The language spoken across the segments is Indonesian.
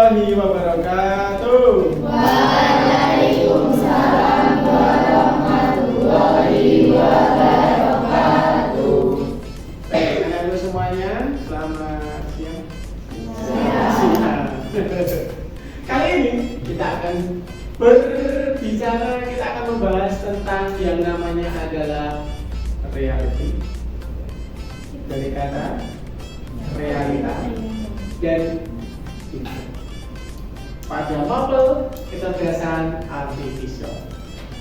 warahmatullahi wabarakatuh. Waalaikumsalam warahmatullahi wabarakatuh. Baik, anak-anak semuanya, selamat siang. Siang. Kali ini kita akan berbicara, kita akan membahas tentang yang namanya adalah reality. Dari kata realita dan pada model kecerdasan artificial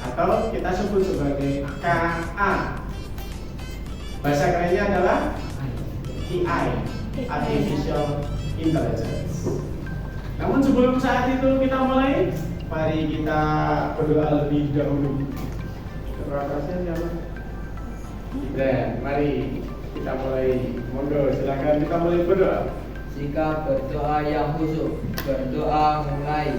atau kita sebut sebagai KA. Bahasa kerennya adalah AI, Artificial Intelligence. Namun sebelum saat itu kita mulai, mari kita berdoa lebih dahulu. Terima kasih siapa? Dan mari kita mulai. Monggo silakan kita mulai berdoa. Sikap berdoa yang khusyuk. Berdoa mulai.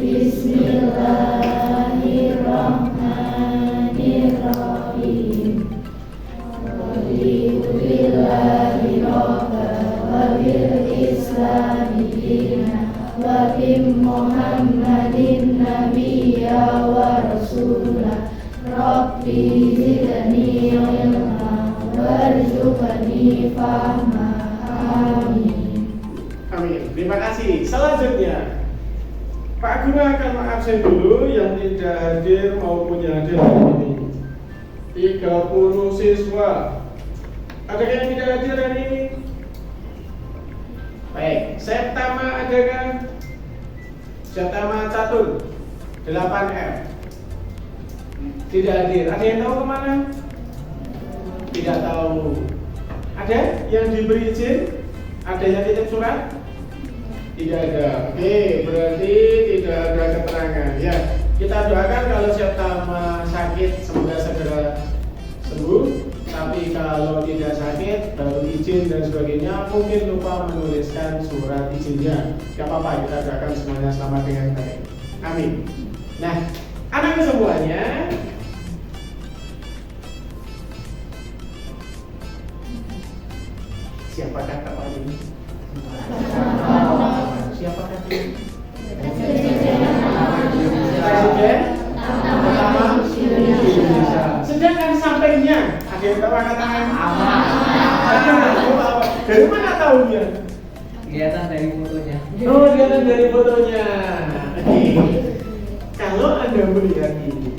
Bismillahirrahmanirrahim. Muhammadin nabiyya wa rasulah. Rabbi zidni ilma warzuqni fahma. Amin. Amin. Terima kasih. Selanjutnya, Pak Guru akan mengabsen dulu yang tidak hadir maupun yang hadir hari ini. 30 siswa. Ada yang tidak hadir hari ini? Baik, Septama ada kan? Septama Catur 8F tidak hadir. Ada yang tahu kemana? Tidak tahu. Ada yang diberi izin? Ada yang titip surat? Tidak ada. Oke, berarti tidak ada keterangan. Ya, kita doakan kalau Septama sakit semoga segera sembuh. Tapi kalau tidak sakit, baru izin dan sebagainya, mungkin lupa menuliskan surat izinnya. Gak apa-apa, kita doakan semuanya selamat dengan baik. Amin. Nah, anak semuanya, siapakah kawan ini? Siapakah ini? Presiden pertama Indonesia. Sedangkan sampingnya ada yang tahu angkat tangan? Dari mana tahunya? Kelihatan dari fotonya. Oh, kelihatan dari fotonya. Oke. Kalau Anda melihat ini,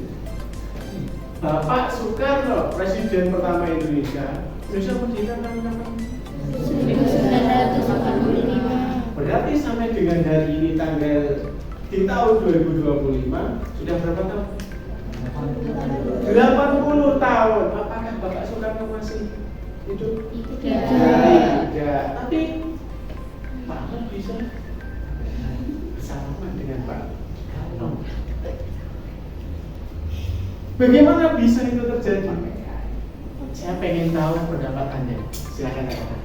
Bapak Soekarno, Presiden pertama Indonesia merdeka kapan? 1945. Berarti sampai dengan hari ini tanggal di tahun 2025 sudah berapa tahun? 80 tahun. Apakah Bapak Soekarno masih hidup? Tidak. Tapi Pak Harto bisa bersalaman dengan Pak Harto. Bagaimana bisa itu terjadi? Saya pengen tahu pendapat Anda. Silakan katakan.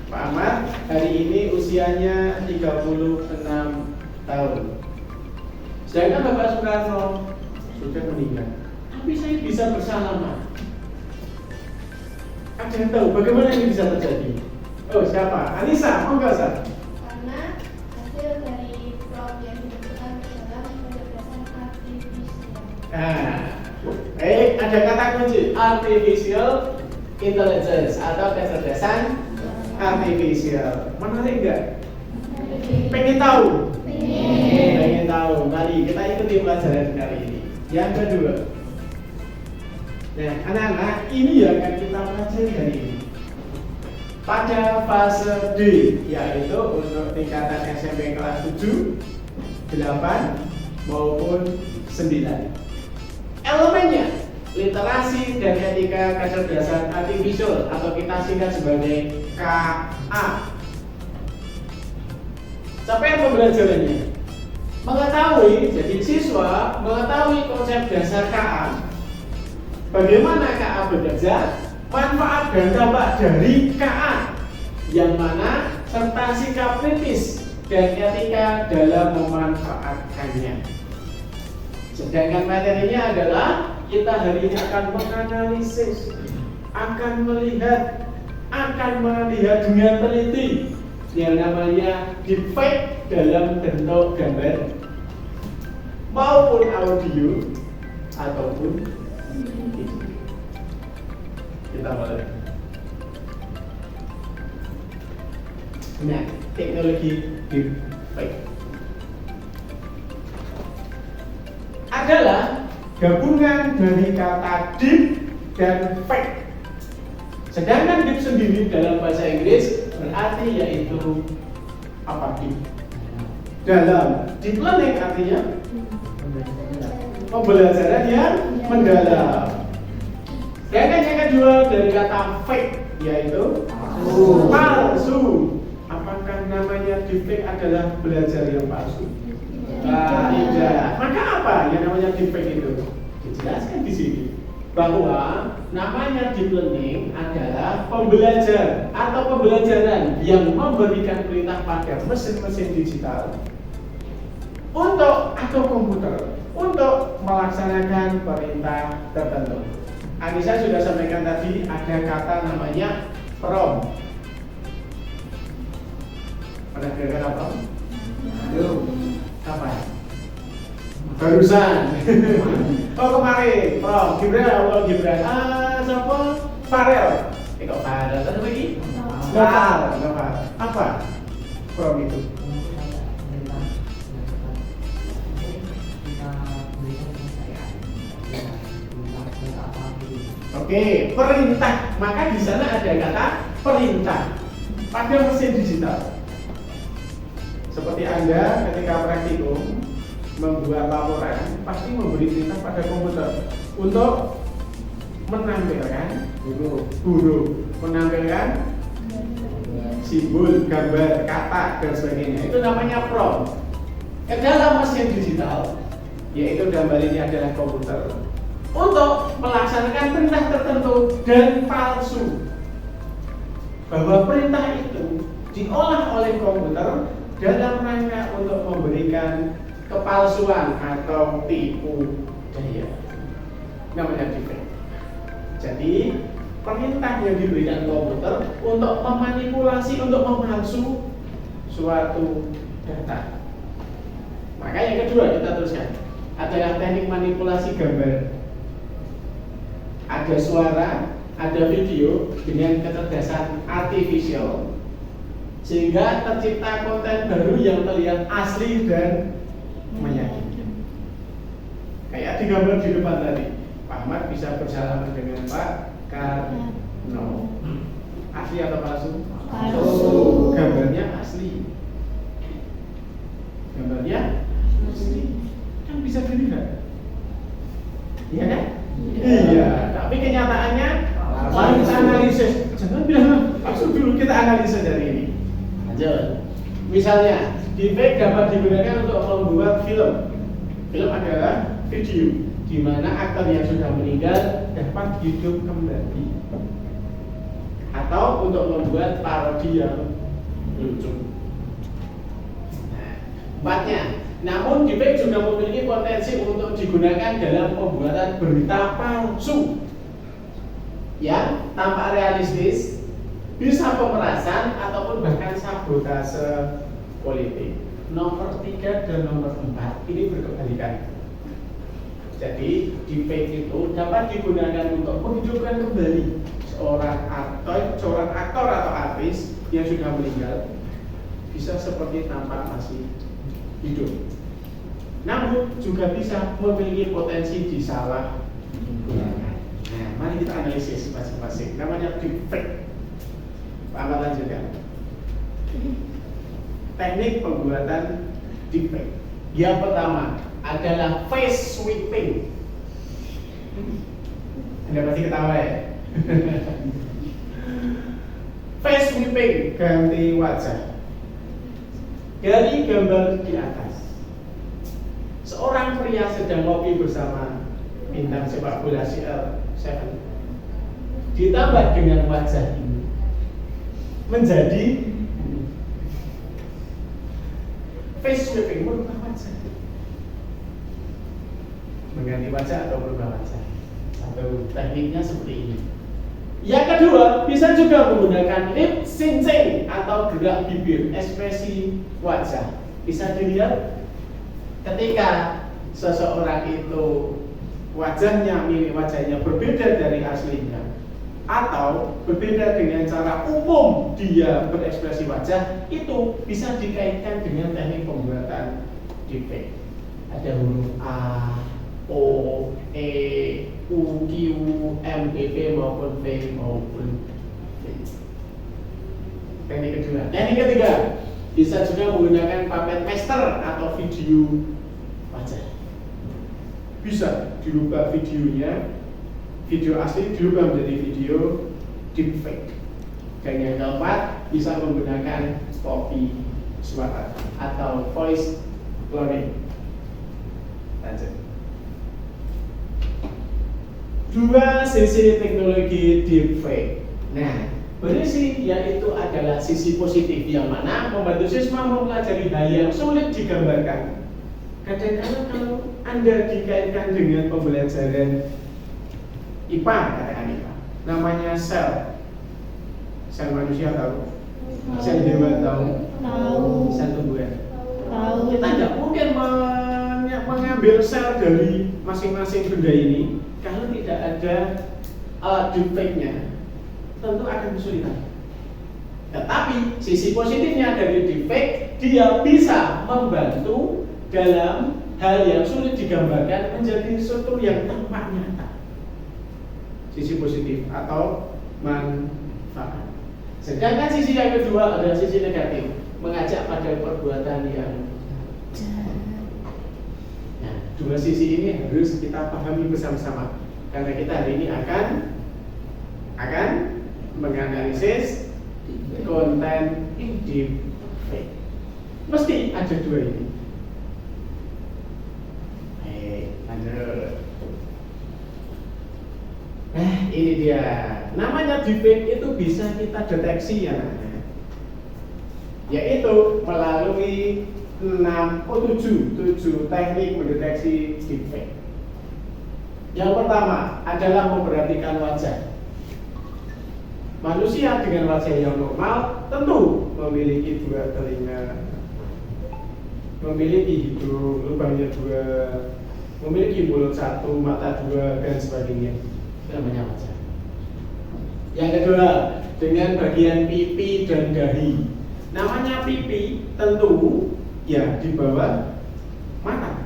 Pak Ahmad hari ini usianya 36 tahun. Sedangkan Bapak Soekarno sudah meninggal. Tapi saya bisa bersalaman. Ada yang tahu bagaimana ini bisa terjadi? Oh, siapa? Anissa, monggo Sa. Karena hasil dari proyek yang dibutuhkan adalah kecerdasan artifisial. Ada kata kunci artificial intelligence atau kecerdasan artificial. Menarik enggak? Pengen tahu? Pengen tahu. Mari kita ikuti pelajaran kali ini. Yang kedua. Nah, anak-anak, ini yang akan kita pelajari hari ini. Pada fase D, yaitu untuk tingkatan SMP kelas 7, 8 maupun 9. Elemennya literasi dan etika kecerdasan artificial atau kita singkat sebagai KA. Capaian pembelajarannya mengetahui, jadi siswa mengetahui konsep dasar KA, bagaimana KA bekerja, manfaat dan dampak dari KA, yang mana serta sikap kritis dan etika dalam memanfaatkannya. Sedangkan materinya adalah kita hari ini akan menganalisis, akan melihat dengan teliti yang namanya deepfake dalam bentuk gambar maupun audio ataupun video. Kita mulai. Nah, teknologi deepfake adalah gabungan dari kata deep dan fake. Sedangkan deep sendiri dalam bahasa Inggris berarti yaitu apa deep? Dalam. Deep learning artinya pembelajaran yang mendalam. Sedangkan yang kedua dari kata fake yaitu palsu. Apakah namanya deepfake adalah belajar yang palsu? Tidak. Maka apa yang namanya deepfake itu? Dijelaskan di sini bahwa namanya deep learning adalah pembelajar atau pembelajaran yang memberikan perintah pada mesin-mesin digital atau komputer untuk melaksanakan perintah tertentu. Anissa sudah sampaikan tadi ada kata namanya prompt. Pernah dengar apa? Kapan? Barusan. Oh kemarin, Prof. Gibran. Siapa? Farel. Kok Farel? Satu lagi? Noval. Apa? Prof itu. Oke, perintah. Maka di sana ada kata perintah pada mesin digital. Seperti Anda ketika praktikum membuat laporan pasti memberi perintah pada komputer untuk menampilkan huruf, menampilkan simbol, gambar, kata dan sebagainya. Itu namanya prompt. Ke dalam mesin digital, yaitu gambar ini adalah komputer, untuk melaksanakan perintah tertentu dan palsu. Bahwa perintah itu diolah oleh komputer dalam rangka untuk memberikan kepalsuan atau tipu daya, namanya deepfake. Jadi perintah yang diberikan komputer untuk memanipulasi, untuk memalsu suatu data. Maka yang kedua kita teruskan adalah teknik manipulasi gambar. Ada suara, ada video dengan kecerdasan artifisial, sehingga tercipta konten baru yang terlihat asli dan meyakinkan. Kayak di gambar di depan tadi, Pak Ahmad bisa bersalaman dengan Pak Karno. Asli atau palsu? Palsu. Gambarnya asli. Gambarnya asli. Kan bisa dilihat. Iya kan? Iya. Tapi kenyataannya harus analisis. Jangan bilang palsu dulu, kita analisa dari ini. Lanjut. Misalnya, deepfake dapat digunakan untuk membuat film. Film adalah video di mana aktor yang sudah meninggal dapat hidup kembali, atau untuk membuat parodi yang lucu. Nah, empatnya, namun deepfake juga memiliki potensi untuk digunakan dalam pembuatan berita palsu yang tampak realistis, bisa pemerasan ataupun bahkan sabotase politik. Nomor 3 dan nomor 4 ini berkebalikan. Jadi deepfake itu dapat digunakan untuk menghidupkan kembali seorang aktor atau artis yang sudah meninggal, bisa seperti tampak masih hidup. Namun juga bisa memiliki potensi disalahgunakan. Nah, mari kita analisis masing-masing. Namanya deepfake. Pak Ahmad lanjutkan. Teknik pembuatan deepfake. Yang pertama adalah face sweeping. Anda pasti ketawa ya. Face sweeping, ganti wajah. Dari gambar di atas, seorang pria sedang ngopi bersama bintang sepak bola CR7, ditambah dengan wajah ini menjadi face sweeping, merubah wajah. mengganti wajah atau berubah wajah. Satu tekniknya seperti ini. Yang kedua, bisa juga menggunakan lip syncing atau gerak bibir, ekspresi wajah. Bisa dilihat ketika seseorang itu milik wajahnya berbeda dari aslinya, atau berbeda dengan cara umum dia berekspresi wajah, itu bisa dikaitkan dengan teknik pembuatan deepfake. Ada huruf A, O, E, U, Q, M, P, maupun V maupun V. Teknik kedua. Teknik ketiga, bisa juga menggunakan puppet master atau video wajah. Bisa dirubah videonya, video asli dirubah menjadi video deepfake. Dan yang keempat, bisa menggunakan copy suara atau voice cloning. Lanjut. Dua sisi teknologi deepfake. Nah, berisi yaitu adalah sisi positif yang mana membantu siswa mempelajari hal yang sulit digambarkan. Kadang-kadang kalau Anda dikaitkan dengan pembelajaran IPA, katakan IPA, namanya sel manusia tahu, sel hewan tahu, sel tumbuhan. Kita tidak mungkin mengambil sel dari masing-masing benda ini kalau tidak ada alat deepfake-nya, tentu akan kesulitan. Tetapi sisi positifnya dari deepfake, dia bisa membantu dalam hal yang sulit digambarkan menjadi sesuatu yang tampak nyata. Sisi positif atau manfaat. Sedangkan sisi yang kedua adalah sisi negatif, mengajak pada perbuatan yang jahat. Nah, dua sisi ini harus kita pahami bersama-sama karena kita hari ini akan menganalisis konten deepfake. Mesti ada dua ini. Lanjut. Nah, ini dia. Namanya deepfake itu bisa kita deteksi ya, yaitu melalui 7 teknik mendeteksi deepfake. Yang pertama adalah memperhatikan wajah. Manusia dengan wajah yang normal tentu memiliki 2 telinga, memiliki hidung, lubangnya 2, memiliki mulut 1, mata 2, dan sebagainya. Itu namanya wajah. Yang kedua, dengan bagian pipi dan dahi. Namanya pipi tentu ya di bawah mata.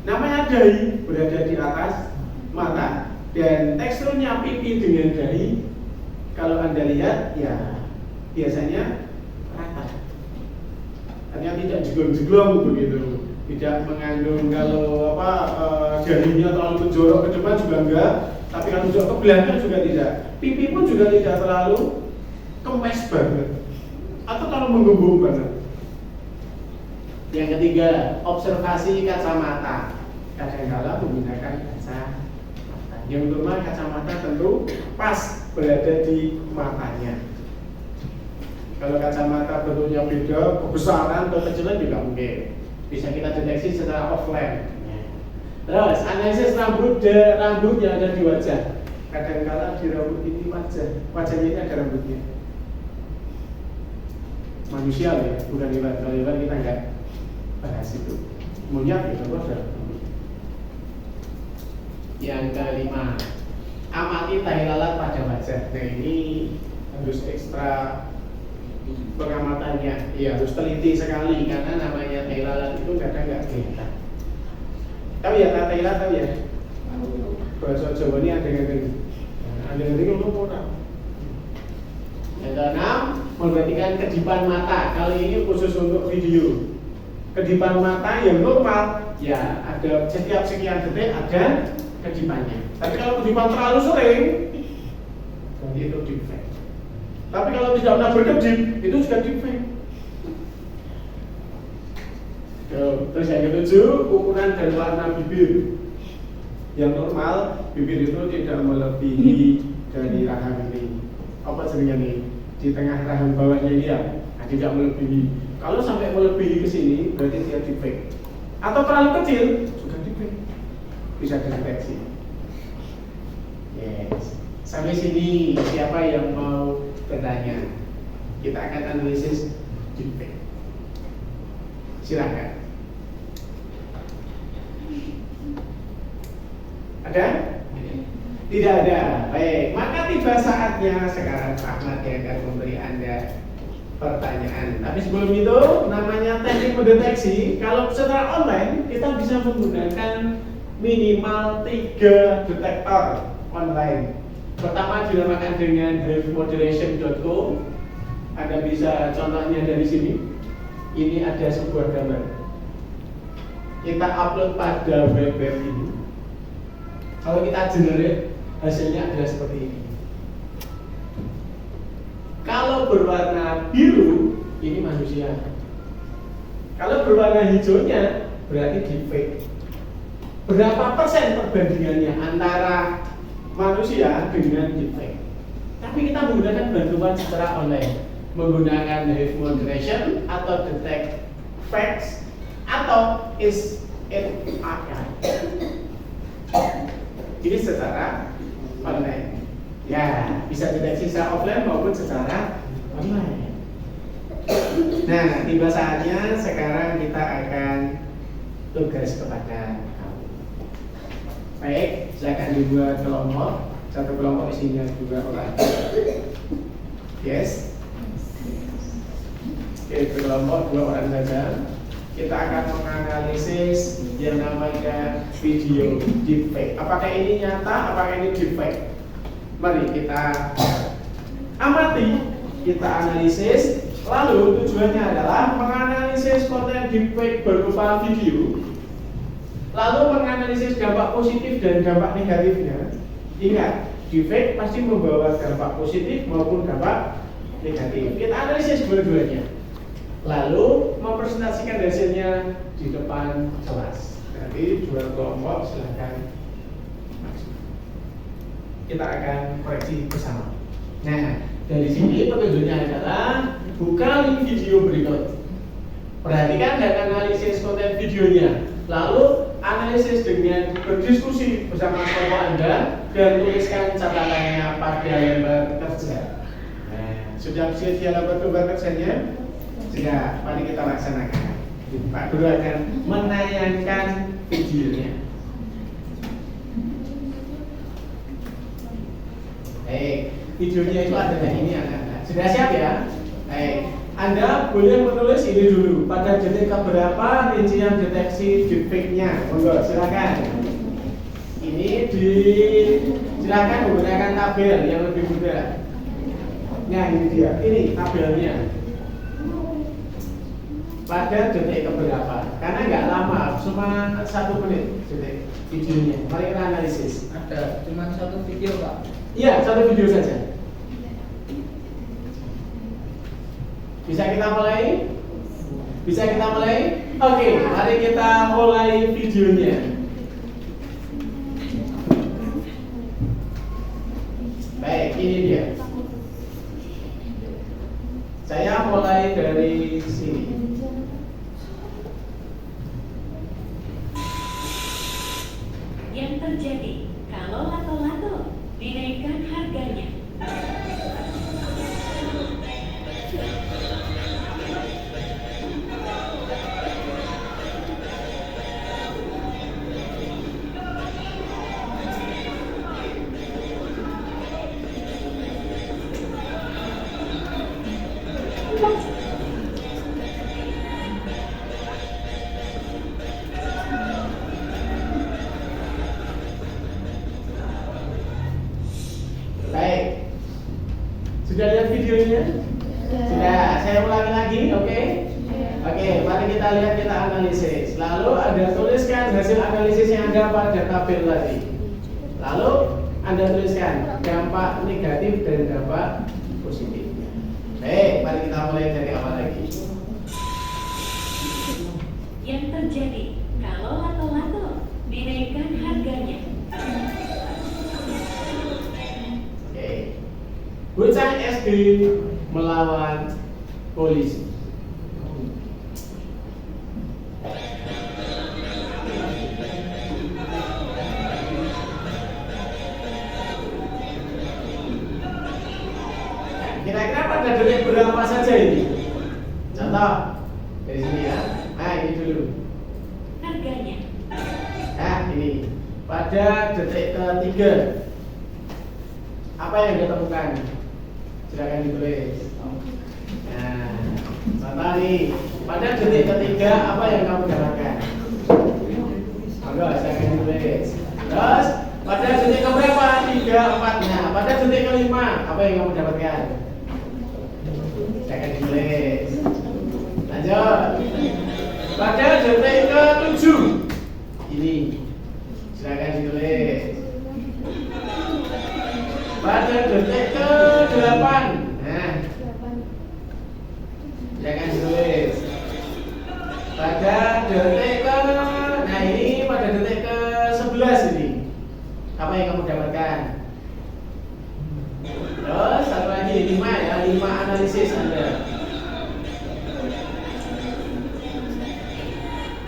Namanya dahi berada di atas mata. Dan teksturnya pipi dengan dahi, kalau Anda lihat ya biasanya rata. Artinya tidak jeglong-jeglong begitu. Tidak mengandung kalau jarinya terlalu menjorok ke depan juga enggak, tapi kalau menjorok ke belakang juga tidak. Pipi pun juga tidak terlalu kempes banget atau terlalu menggembung banget. Yang ketiga, observasi kacamata. Kadang-kala menggunakan kacamata. Yang normal kacamata tentu pas berada di matanya. Kalau kacamata bentuknya beda, kebesaran atau kecilan juga mungkin. Bisa kita deteksi secara offline. Terus analisis rambut yang ada di wajah. Kadang-kala di rambut ini wajahnya ini ada rambutnya. Manusia ya, bukan hewan. Kalau hewan kita enggak bahas itu. Monyet itu ada rambut. Yang kelima, amati tahi lalat pada wajah. Nah ini harus ekstra pengamatannya, ya harus teliti sekali karena namanya tai lalat itu kadang nggak kelihatan. Tahu ya tai lalat tahu ya? Bahasa Jawa ini ada yang ngomong orang. Yang keenam, memperhatikan kedipan mata. Kali ini khusus untuk video. Kedipan mata yang normal, ya ada setiap sekian detik ada kedipannya. Tapi kalau kedipan terlalu sering, itu deepfake. Tapi kalau tidak pernah berkedip, itu juga deepfake. Terus yang ketujuh, ukuran dan warna bibir. Yang normal, bibir itu tidak melebihi dari rahang ini. Apa sebenarnya nih? Di tengah rahang bawahnya dia, tidak melebihi. Kalau sampai melebihi ke sini, berarti dia deepfake. Atau terlalu kecil, juga deepfake. bisa dideteksi. Yes. Sampai sini siapa yang mau bertanya? Kita akan analisis deepfake. Silakan. Ada? Tidak ada. Baik, maka tiba saatnya sekarang Pak Ahmad yang akan memberi Anda pertanyaan. Tapi sebelum itu, namanya teknik mendeteksi. Kalau secara online, kita bisa menggunakan minimal 3 detektor online. Pertama dinamakan dengan drivemoderation.co. Anda bisa contohnya dari sini. Ini ada sebuah gambar. Kita upload pada web ini. Kalau kita generate, hasilnya adalah seperti ini. Kalau berwarna biru, ini manusia. Kalau berwarna hijaunya, berarti deepfake. Berapa persen perbandingannya antara manusia dengan deepfake? Tapi kita menggunakan bantuan secara online, menggunakan Hive Moderation atau Detect Facts atau is it AI. Ini secara online. Ya, bisa deteksi secara offline maupun secara online. Nah, tiba saatnya sekarang kita akan tugas kepada kamu. Baik, silakan dibuat kelompok. Satu kelompok isinya 2 orang. Yes. Oke, kelompok 2 orang saja. Kita akan menganalisis yang namanya video deepfake. Apakah ini nyata? Apakah ini deepfake? Mari kita amati, kita analisis. Lalu tujuannya adalah menganalisis konten deepfake berupa video. Lalu menganalisis dampak positif dan dampak negatifnya. Ingat, deepfake pasti membawa dampak positif maupun dampak negatif. Kita analisis dua-duanya. Lalu mempresentasikan hasilnya di depan kelas. Nanti 2 kelompok silahkan masuk. Kita akan koreksi bersama. Nah, dari sini petunjuknya adalah buka link video berikut. Perhatikan dan analisis konten videonya. Lalu analisis dengan berdiskusi bersama kelompok Anda dan tuliskan catatannya pada lembar kerja. Nah, sudah siap lembar kerjanya? Sudah, mari kita laksanakan. Pak Guru akan menayangkan videonya. Baik, videonya itu adalah ini anak-anak. Sudah siap ya? Baik, Anda boleh menulis ini dulu. Pada detik keberapa rincian deteksi deepfake-nya? Monggo, silakan. Ini silakan menggunakan tabel yang lebih mudah. Nah, ini dia. Ini tabelnya. Pada detik keberapa? Karena nggak lama, cuma 1 menit detik videonya. Mari kita analisis. Ada cuma 1 video, Pak. Iya, 1 video saja. Bisa kita mulai? Bisa kita mulai? Oke, mari kita mulai videonya. Baik, ini dia. Saya mulai dari sini. Yang terjadi kalau lato-lato dinaikkan harganya. Baik. Sudah lihat videonya? Sudah. Saya ulangi lagi, oke? Oke, mari kita lihat, kita analisis. Lalu Anda tuliskan hasil analisis yang ada pada tabel tadi. Lalu Anda tuliskan dampak negatif dan dampak positif. Baik, mari kita mulai dari awal lagi. Yang terjadi kalau lato-lato dinaikkan harganya. Oke. Bocah SD melawan polisi. pada detik berapa saja ini? Contoh dari sini ya. Nah ini dulu. Harganya. Nah ini pada detik ketiga apa yang ditemukan? Silakan ditulis. Nah, contoh nih pada detik ketiga apa yang kamu dapatkan? Monggo silakan ditulis. Terus pada detik keberapa? 3, 4. Nah, pada detik kelima apa yang kamu dapatkan? Silakan ditulis. Lanjut. Pada detik ke-7 ini silakan ditulis. Pada detik ke-8 nah silakan ditulis. Pada detik ke nah ini pada detik ke-11 ini apa yang kamu dapatkan? Terus satu lagi 5 ya, 5 analisis Anda.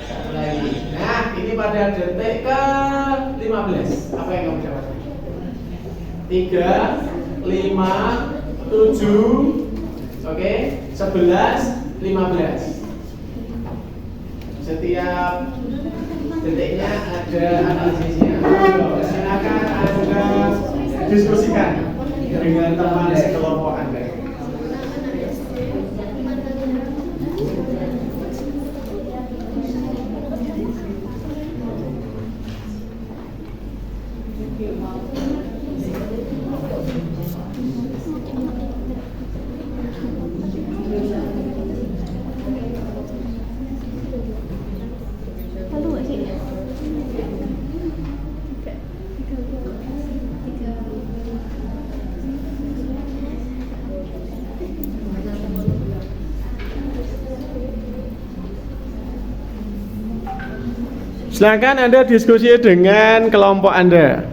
Satu lagi. Nah, ini pada detik ke-15 apa yang kamu dapatkan? 3, 5, 7, oke, 11, 15. Setiap detiknya ada analisisnya. Silakan Anda diskusikan dengan teman sekelompok Anda. Silakan Anda diskusi dengan kelompok Anda.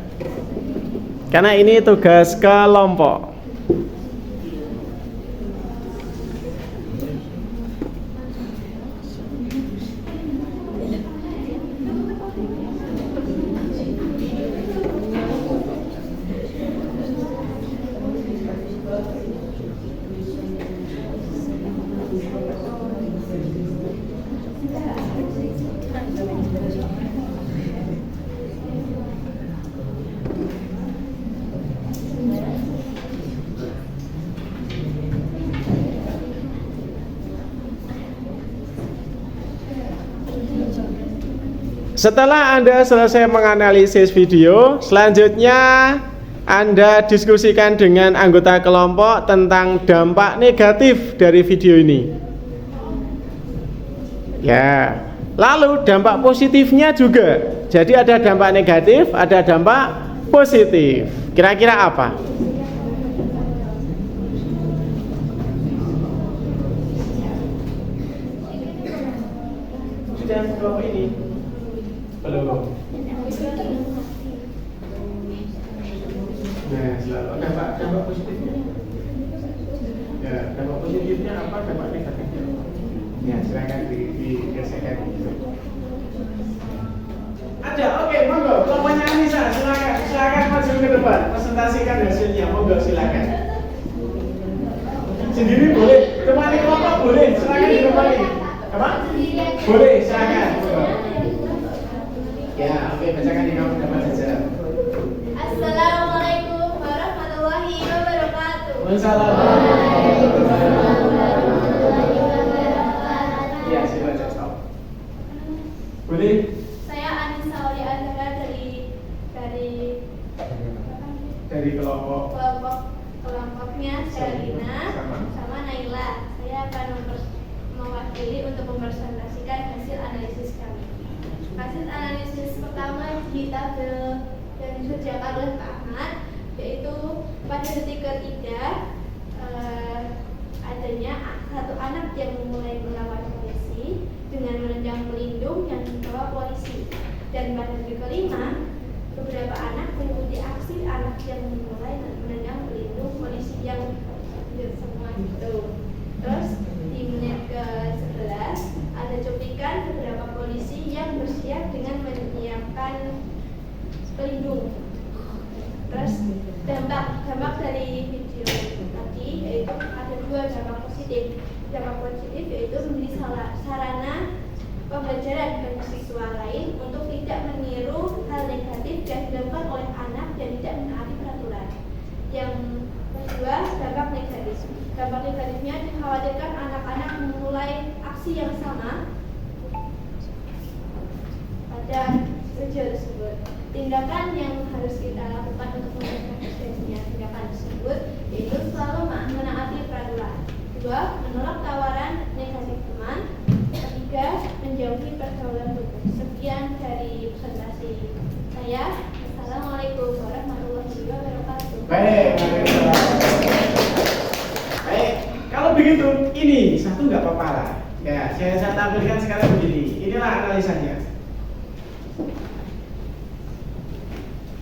Karena ini tugas kelompok. Setelah Anda selesai menganalisis video, selanjutnya Anda diskusikan dengan anggota kelompok tentang dampak negatif dari video ini. Ya, lalu dampak positifnya juga. Jadi ada dampak negatif, ada dampak positif. Kira-kira apa? Sudah kelompok ini? Belum. Nah, selalu dampak positifnya. Ya, dampak positifnya apa? Dampak negatifnya. Ya, silakan digeserkan. Ada, oke, monggo. Kelompoknya Anissa, silakan maju ke depan, presentasikan hasilnya. Monggo, silakan. Sendiri boleh, temani kelompok boleh, silakan ditemani. Apa? Boleh, silakan. Ya, oke, bacakan di kamu dapat saja. Assalamualaikum warahmatullahi wabarakatuh. Wassalamualaikum warahmatullahi wabarakatuh. Ya, silakan stop. Boleh? Saya Anissa Oli Azhara dari kelompoknya Shalina sama Naila. Saya akan mewakili untuk mempresentasikan hasil analisis kami. Hasil analisis pertama di tabel yang disediakan oleh Pak Ahmad, yaitu pada detik ketiga adanya satu anak yang memulai melawan polisi dengan menendang pelindung yang dibawa polisi, dan pada detik kelima beberapa anak mengikuti aksi anak yang memulai menendang pelindung polisi yang semua itu. Terus di menit ke-11 ada cuplikan beberapa polisi yang bersiap dengan menyiapkan pelindung. Terus dampak dari video tadi yaitu ada 2 positif. Dampak positif yaitu menjadi sarana pembelajaran bagi siswa lain untuk tidak meniru hal negatif yang dilakukan oleh anak dan tidak menaati peraturan. Yang kedua, dampak negatif. Dampak negatifnya dikhawatirkan anak-anak memulai aksi yang sama pada tujuan tersebut. Tindakan yang harus kita lakukan untuk mencegah terjadinya tindakan tersebut yaitu selalu menaati peraturan. Kedua, menolak tawaran negatif teman. Ketiga, menjauhi pergaulan buruk. Sekian dari presentasi saya. Assalamualaikum warahmatullahi wabarakatuh. Baik. Kalau begitu, ini satu nggak apa-apa lah. Ya, saya tampilkan sekarang begini. Inilah analisanya.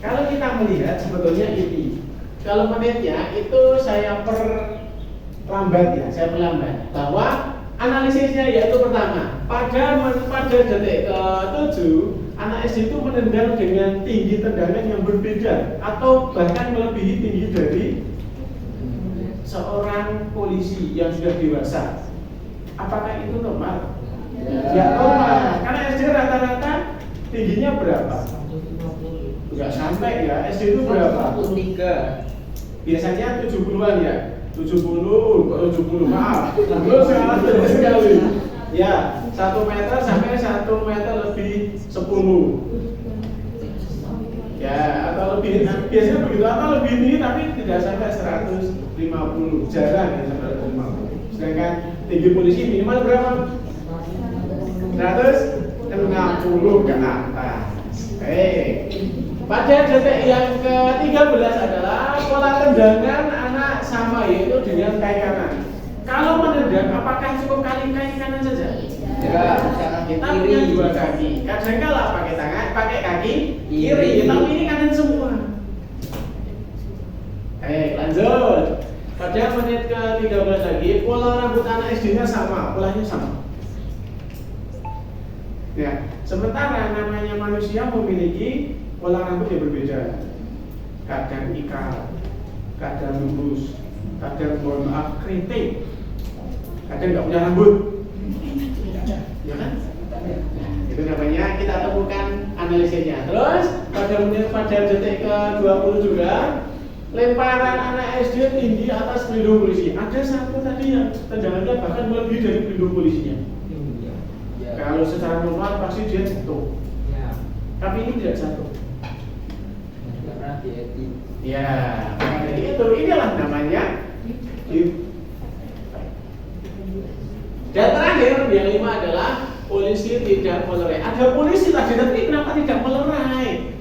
Kalau kita melihat sebetulnya ini, kalau menitnya itu saya perlambat ya, saya perlambat. Bahwa analisisnya yaitu pertama, pada detik ke-7 anak SD itu menendang dengan tinggi tendangan yang berbeda atau bahkan melebihi tinggi dari seorang polisi yang sudah dewasa. Apakah itu normal? Ya normal. Karena SD rata-rata tingginya berapa? Enggak sampai ya. SD itu berapa? 3. Biasanya 70-an ya. 70, maaf. Terus salah sekali. Ya, 1 meter sampai 1 meter lebih 10. Ya, atau lebih, biasanya begitu, atau lebih tinggi tapi tidak sampai 150, jarang ya sampai 150. Sedangkan tinggi polisi minimal berapa? 160 ke atas. Pada detik yang ke-13 adalah pola tendangan anak sama, yaitu dengan kaki kanan. Kalau menendang, apakah cukup kaki kanan saja? Ya, Kita punya 2 kaki. Kadang-kala pakai tangan, pakai kaki kiri. Tapi ini kanan semua. Lanjut. Pada menit ke-13 lagi, pola rambut anak SD-nya sama, polanya sama. Ya, sementara namanya manusia memiliki pola rambut yang berbeda. Kadang ikal, kadang lurus, kadang mohon maaf keriting, kadang nggak punya rambut. Ya kan? Itu namanya kita temukan analisisnya. Terus pada detik ke-20 juga lemparan anak SD tinggi atas pelindung polisi. Ada satu tadi yang tendangannya bahkan melebihi dari pelindung polisinya. Kalau secara normal pasti dia jatuh. Tapi ini tidak jatuh. Ya, jadi itu inilah namanya. Dan terakhir yang 5 adalah polisi tidak melerai. Ada polisi tadi, tapi kenapa tidak melerai?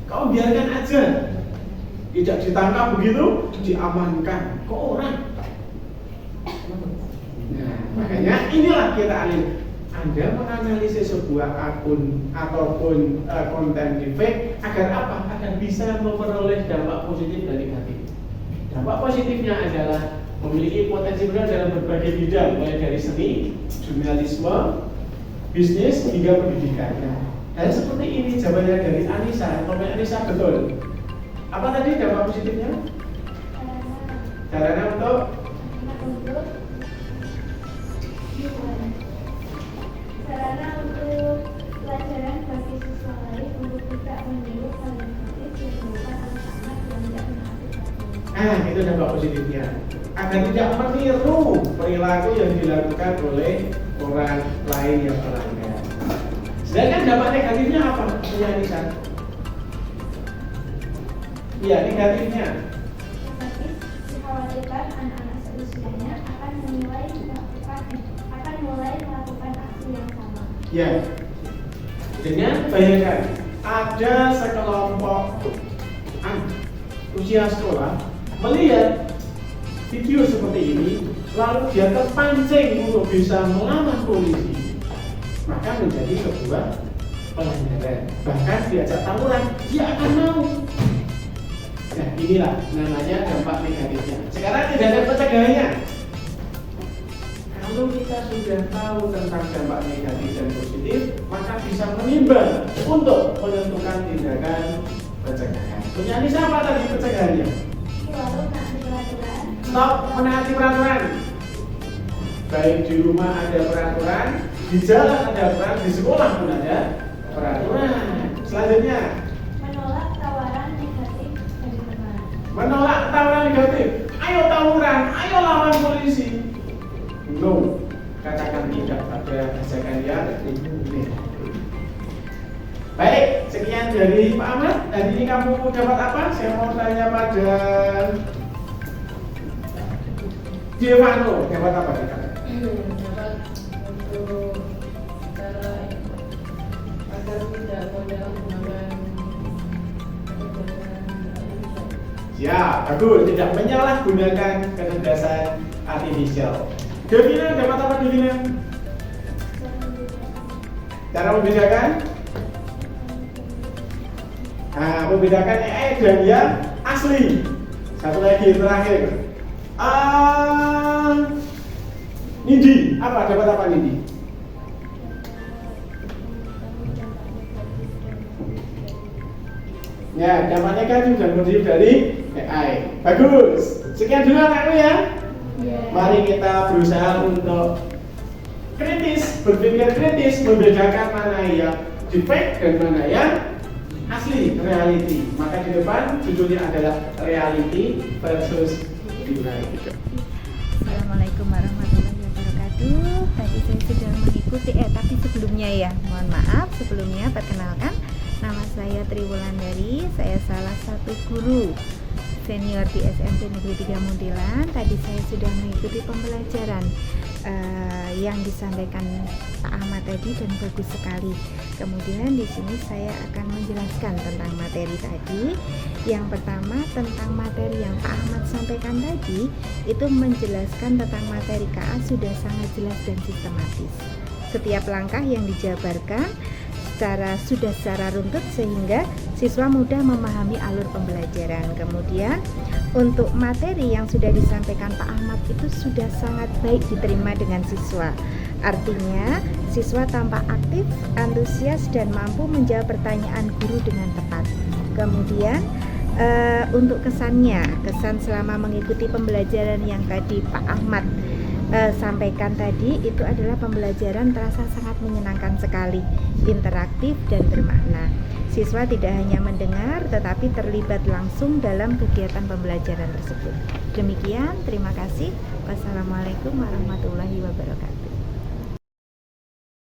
Kau biarkan aja, tidak ditangkap begitu, diamankan. Kok orang? Nah, makanya inilah kita alih. Anda menganalisis sebuah akun ataupun konten di fake agar apa? Agar bisa memperoleh dampak positif dan negatif. Dampak positifnya adalah memiliki potensi besar dalam berbagai bidang, mulai dari seni, jurnalisme, bisnis hingga pendidikan. Dan seperti ini jawabannya dari Anissa. Komen Anissa betul. Apa tadi dampak positifnya? Sarana untuk sarana untuk pelajaran bagi siswa lain untuk tidak meniru hal negatif yang dilakukan anak-anak yang tidak menaati peraturan. itu dampak positifnya. Agar tidak meniru perilaku yang dilakukan oleh orang lain yang melanggar. Sedangkan dampak negatifnya apa? Punya Anissa? Iya, negatifnya. Negatif, dikhawatirkan anak-anak seusianya akan mulai melakukan aksi yang sama. Ya. Dengan bayangkan ada sekelompok usia sekolah melihat video seperti ini, lalu dia terpancing untuk bisa melawan polisi, maka menjadi sebuah pelanggaran. Bahkan diajak tawuran, dia akan mau. Nah, inilah namanya dampak negatifnya. Sekarang tidak ada pencegahannya. Kalau kita sudah tahu tentang dampak negatif dan positif, maka bisa menimbang untuk menentukan tindakan pencegahan. Punya Anissa apa tadi pencegahannya? Lalu menaati peraturan. Stop menaati peraturan. Baik di rumah ada peraturan, di jalan ada peraturan, di sekolah pun ada peraturan. Selanjutnya, Menolak tawaran negatif dari teman. menolak tawaran negatif. Ayo tawuran, ayo lawan polisi. No, katakan tidak pada ajakan yang ini. Baik, sekian dari Pak Ahmad. Hari ini kamu dapat apa? Saya mau tanya pada Devano, dapat apa kita? dapat untuk cara agar tidak menyalahgunakan Ya, bagus. Tidak menyalahgunakan kecerdasan artifisial. Devina, dapat apa Devina? Cara membedakan? Nah, membedakan AI dan yang asli. Satu lagi terakhir. Nindi, apa dapat apa Nindi? Ya, dapat negatif dan positif dari AI. Bagus. Sekian dulu anakku ya. Mari kita berusaha untuk kritis, berpikir kritis, membedakan mana yang defect dan mana yang asli, reality. Maka di depan judulnya adalah reality versus denial. Assalamualaikum warahmatullahi wabarakatuh. Tadi saya sudah mengikuti, tapi sebelumnya ya, mohon maaf sebelumnya. Perkenalkan, nama saya Triwulandari. Saya salah satu guru senior di SMP Negeri 3 Muntilan. Tadi saya sudah mengikuti pembelajaran yang disampaikan Pak Ahmad tadi dan bagus sekali. Kemudian di sini saya akan menjelaskan tentang materi tadi. Yang pertama tentang materi yang Pak Ahmad sampaikan tadi, itu menjelaskan tentang materi KA sudah sangat jelas dan sistematis. Setiap langkah yang dijabarkan secara runtut sehingga siswa mudah memahami alur pembelajaran. Kemudian untuk materi yang sudah disampaikan Pak Ahmad itu sudah sangat baik diterima dengan siswa. Artinya siswa tampak aktif, antusias dan mampu menjawab pertanyaan guru dengan tepat. Kemudian untuk kesan selama mengikuti pembelajaran yang tadi Pak Ahmad sampaikan tadi, itu adalah pembelajaran terasa sangat menyenangkan sekali, interaktif dan bermakna. Siswa tidak hanya mendengar tetapi terlibat langsung dalam kegiatan pembelajaran tersebut. Demikian, terima kasih. Wassalamualaikum warahmatullahi wabarakatuh.